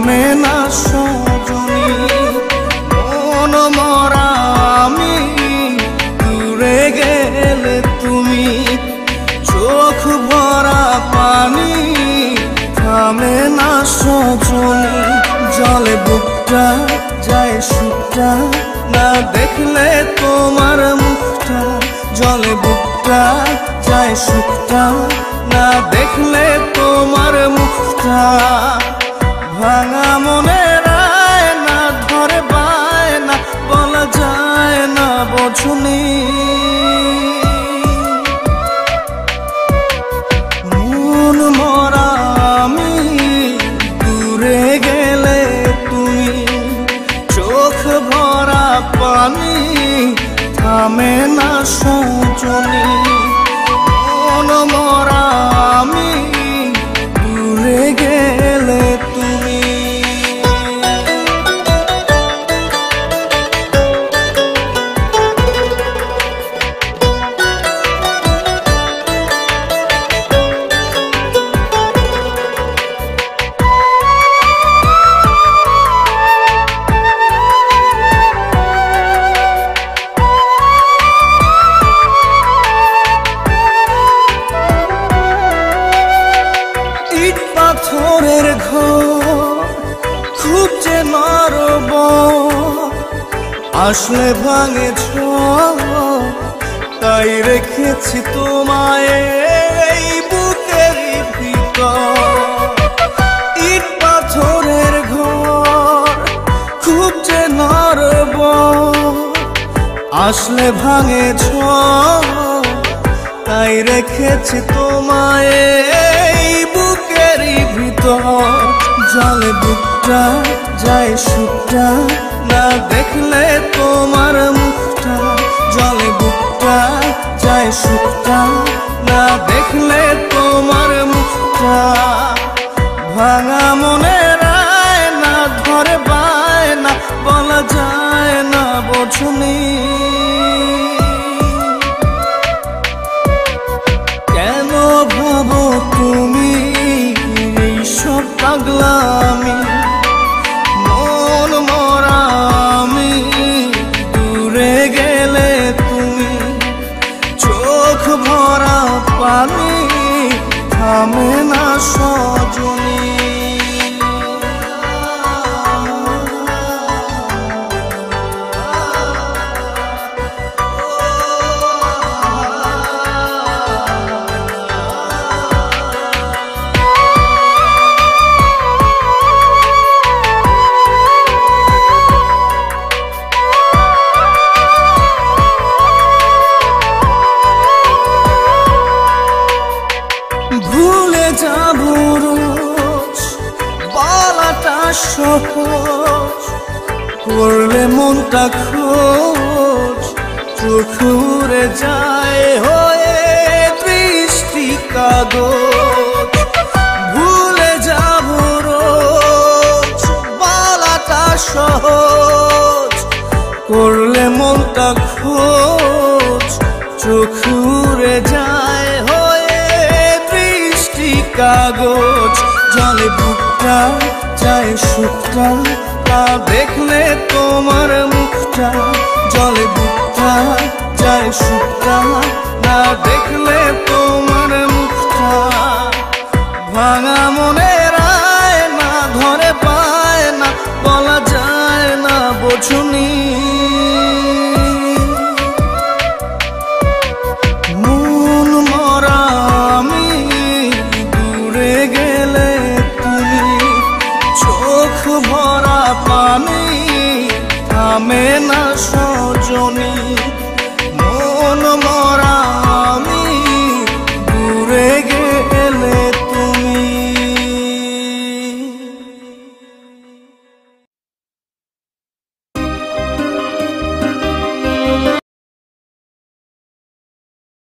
থামে না সজনী। মন মরা আমি, দূরে গেলে তুমি, চোখ ভরা পানি, থামে না সজনী। জলে বুকটা যায় সুখটা, না দেখলে তোমার মুখটা। জলে বুকটা যায় সুখটা, না দেখলে তোমার মুখটা। ভাঙা মনের আয়না ধরে বায়না, বলা যায় না বোঝনি। মন মরা আমি, দূরে গেলে তুমি, চোখ ভরা পানি, থামে না সজনী। মন মরা আমি, দূরে গেলে তুমি। পাথরের ঘর খুব যে নরব, আসলে ভাঙেছ তাই রেখেছি তোমায় এই বুকের ভিতর। ইট পাথরের ঘর খুব যে নরব, আসলে ভাঙেছ তাই রেখেছি তোমায় এই বুকের ভিতর। জলে বুকটা যায় সুখটা, না দেখলে তোমার মুখটা। জলে বুকটা যায় সুখটা, না দেখলে তোমার মুখটা। ভাঙা মনের আয়না ধরে বায়না, বলা যায় না বোঝনি। কেন ভাবো তুমি এইসব পাগলামি? মন মরা আমি, দূরে গেলে তুমি, চোখ ভরা পানি, থামে না সজনী। ভুলে যাব রোজ বলাটা সহজ, করলে মনটা খোঁজ, চোখ উড়ে যায় হয়ে দৃষ্টি কাগজ। ভুলে যাব রোজ বলাটা সহজ, করলে মনটা খোঁজ, চোখ উড়ে যায় কাগজ। জলে বুকটা যায় সুখটা, তা দেখলে তোমার মুখটা। জলে বুকটা যায় সুখটা, না দেখলে তোমার মুখটা। ভাঙা মনের আয়না ধরে বায়না, বলা যায় না বোঝনি। মন মরা আমি, দূরে গেলে তুমি, চোখ ভরা পানি, থামে না সজনী।